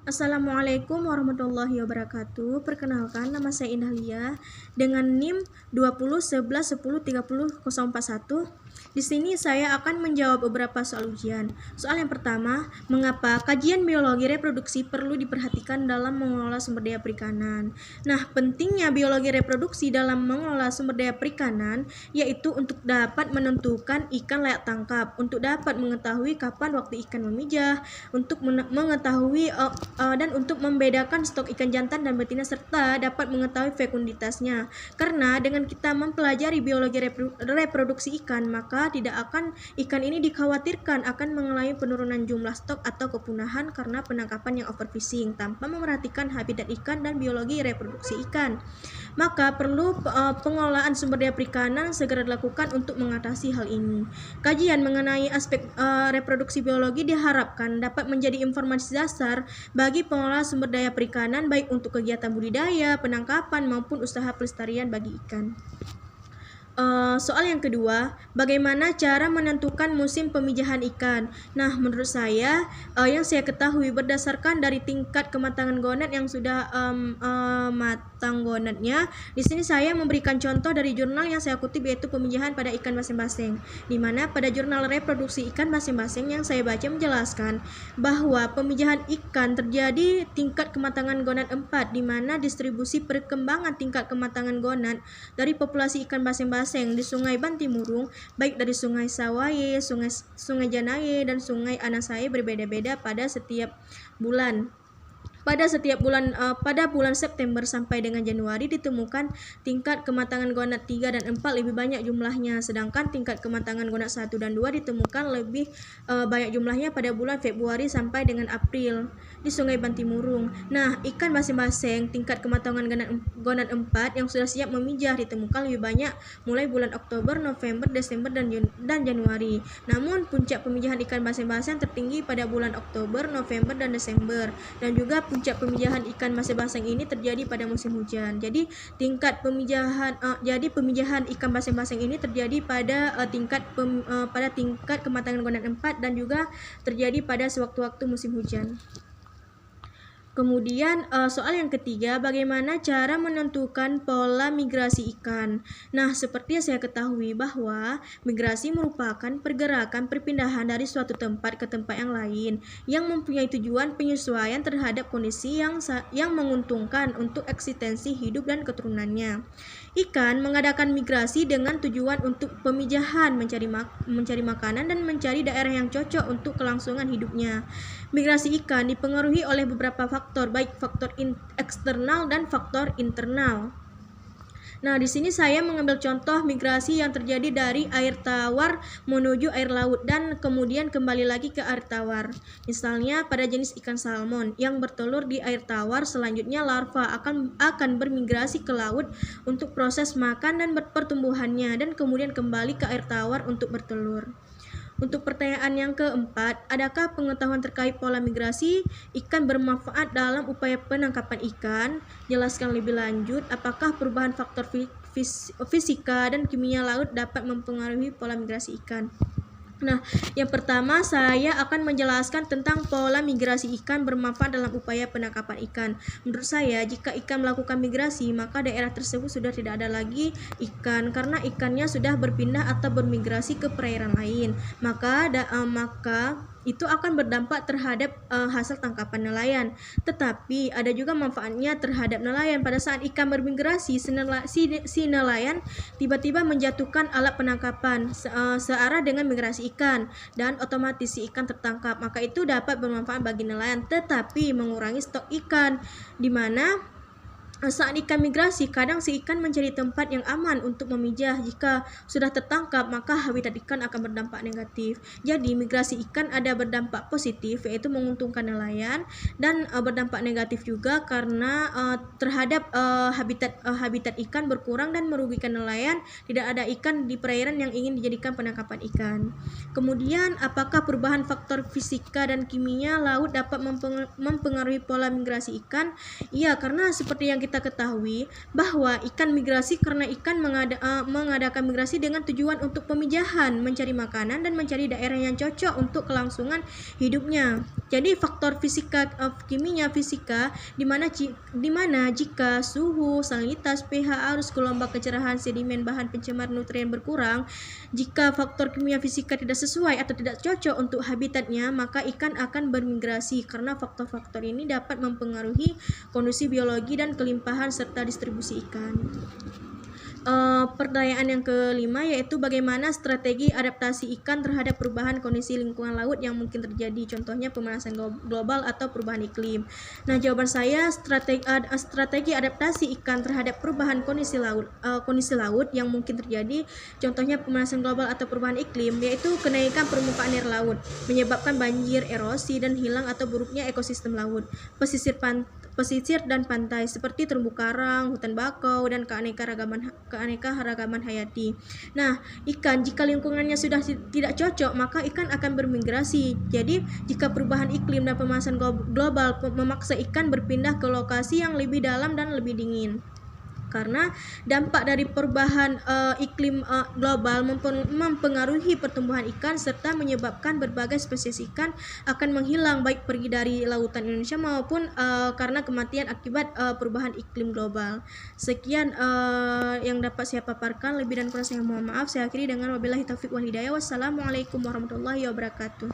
Assalamualaikum warahmatullahi wabarakatuh. Perkenalkan, nama saya Indah Lia dengan NIM 2011103041. Di sini saya akan menjawab beberapa soal ujian. Soal yang pertama, mengapa kajian biologi reproduksi perlu diperhatikan dalam mengelola sumber daya perikanan? Nah, pentingnya biologi reproduksi dalam mengelola sumber daya perikanan yaitu untuk dapat menentukan ikan layak tangkap, untuk dapat mengetahui kapan waktu ikan memijah, untuk mengetahui dan untuk membedakan stok ikan jantan dan betina serta dapat mengetahui fekunditasnya. Karena dengan kita mempelajari biologi reproduksi ikan, maka tidak akan ikan ini dikhawatirkan akan mengalami penurunan jumlah stok atau kepunahan karena penangkapan yang overfishing tanpa memerhatikan habitat ikan dan biologi reproduksi ikan. Maka perlu pengelolaan sumber daya perikanan segera dilakukan untuk mengatasi hal ini. Kajian mengenai aspek reproduksi biologi diharapkan dapat menjadi informasi dasar bagi pengelola sumber daya perikanan baik untuk kegiatan budidaya, penangkapan maupun usaha pelestarian bagi ikan. Soal yang kedua, bagaimana cara menentukan musim pemijahan ikan? Nah, menurut saya, yang saya ketahui berdasarkan dari tingkat kematangan gonad yang sudah matang gonadnya. Di sini saya memberikan contoh dari jurnal yang saya kutip yaitu pemijahan pada ikan masing-masing. Di mana pada jurnal reproduksi ikan masing-masing yang saya baca menjelaskan bahwa pemijahan ikan terjadi tingkat kematangan gonad 4, di mana distribusi perkembangan tingkat kematangan gonad dari populasi ikan masing-masing di Sungai Bantimurung, baik dari Sungai Sawaye, Sungai Janaye, dan Sungai Anasaye berbeda-beda pada setiap bulan. Pada bulan September sampai dengan Januari ditemukan tingkat kematangan gonad 3 dan 4 lebih banyak jumlahnya, sedangkan tingkat kematangan gonad 1 dan 2 ditemukan lebih banyak jumlahnya pada bulan Februari sampai dengan April di Sungai Bantimurung. Nah, ikan masing-masing tingkat kematangan gonad 4 yang sudah siap memijah ditemukan lebih banyak mulai bulan Oktober, November, Desember, dan Januari. Namun puncak pemijahan ikan masing-masing tertinggi pada bulan Oktober, November, dan Desember, dan juga puncak pemijahan ikan masing-masing ini terjadi pada musim hujan. Jadi pemijahan ikan masing-masing ini terjadi pada tingkat kematangan gonad 4 dan juga terjadi pada sewaktu-waktu musim hujan. Kemudian soal yang ketiga, bagaimana cara menentukan pola migrasi ikan? Nah, seperti yang saya ketahui bahwa migrasi merupakan pergerakan perpindahan dari suatu tempat ke tempat yang lain yang mempunyai tujuan penyesuaian terhadap kondisi yang menguntungkan untuk eksistensi hidup dan keturunannya. Ikan mengadakan migrasi dengan tujuan untuk pemijahan, mencari makanan dan mencari daerah yang cocok untuk kelangsungan hidupnya. Migrasi ikan dipengaruhi oleh beberapa faktor, baik faktor eksternal dan faktor internal. Nah, di sini saya mengambil contoh migrasi yang terjadi dari air tawar menuju air laut dan kemudian kembali lagi ke air tawar. Misalnya pada jenis ikan salmon yang bertelur di air tawar, selanjutnya larva akan bermigrasi ke laut untuk proses makan dan pertumbuhannya dan kemudian kembali ke air tawar untuk bertelur. Untuk pertanyaan yang keempat, adakah pengetahuan terkait pola migrasi ikan bermanfaat dalam upaya penangkapan ikan? Jelaskan lebih lanjut, apakah perubahan faktor fisika dan kimia laut dapat mempengaruhi pola migrasi ikan? Nah, yang pertama saya akan menjelaskan tentang pola migrasi ikan bermanfaat dalam upaya penangkapan ikan. Menurut saya, jika ikan melakukan migrasi, maka daerah tersebut sudah tidak ada lagi ikan karena ikannya sudah berpindah atau bermigrasi ke perairan lain. Maka itu akan berdampak terhadap hasil tangkapan nelayan. Tetapi ada juga manfaatnya terhadap nelayan. Pada saat ikan bermigrasi, si nelayan tiba-tiba menjatuhkan alat penangkapan searah dengan migrasi ikan dan otomatis si ikan tertangkap. Maka itu dapat bermanfaat bagi nelayan, tetapi mengurangi stok ikan, di mana saat ikan migrasi, kadang si ikan mencari tempat yang aman untuk memijah. Jika sudah tertangkap, maka habitat ikan akan berdampak negatif. Jadi, migrasi ikan ada berdampak positif, yaitu menguntungkan nelayan, dan berdampak negatif juga karena terhadap habitat ikan berkurang dan merugikan nelayan. Tidak ada ikan di perairan yang ingin dijadikan penangkapan ikan. Kemudian, apakah perubahan faktor fisika dan kimia laut dapat mempengaruhi pola migrasi ikan? Iya, karena seperti yang kita ketahui bahwa ikan migrasi karena ikan mengadakan migrasi dengan tujuan untuk pemijahan, mencari makanan dan mencari daerah yang cocok untuk kelangsungan hidupnya. Jadi faktor kimia fisika di mana jika suhu, salinitas, pH, arus, gelombang, kecerahan, sedimen, bahan pencemar nutrien berkurang, jika faktor kimia fisika tidak sesuai atau tidak cocok untuk habitatnya, maka ikan akan bermigrasi karena faktor-faktor ini dapat mempengaruhi kondisi biologi dan kelimpahan serta distribusi ikan. Pertanyaan yang kelima yaitu bagaimana strategi adaptasi ikan terhadap perubahan kondisi lingkungan laut yang mungkin terjadi, contohnya pemanasan global atau perubahan iklim. Nah, jawaban saya strategi adaptasi ikan terhadap perubahan kondisi laut yang mungkin terjadi, contohnya pemanasan global atau perubahan iklim, yaitu kenaikan permukaan air laut menyebabkan banjir, erosi, dan hilang atau buruknya ekosistem laut, pesisir dan pantai seperti terumbu karang, hutan bakau, dan keanekaragaman hayati. Nah, ikan jika lingkungannya sudah tidak cocok, maka ikan akan bermigrasi. Jadi, jika perubahan iklim dan pemanasan global memaksa ikan berpindah ke lokasi yang lebih dalam dan lebih dingin. Karena dampak dari perubahan iklim global mempengaruhi pertumbuhan ikan serta menyebabkan berbagai spesies ikan akan menghilang, baik pergi dari lautan Indonesia maupun karena kematian akibat perubahan iklim global. Sekian yang dapat saya paparkan, lebih dan kurang saya mohon maaf. Saya akhiri dengan wabillahi taufiq wal hidayah. Wassalamualaikum warahmatullahi wabarakatuh.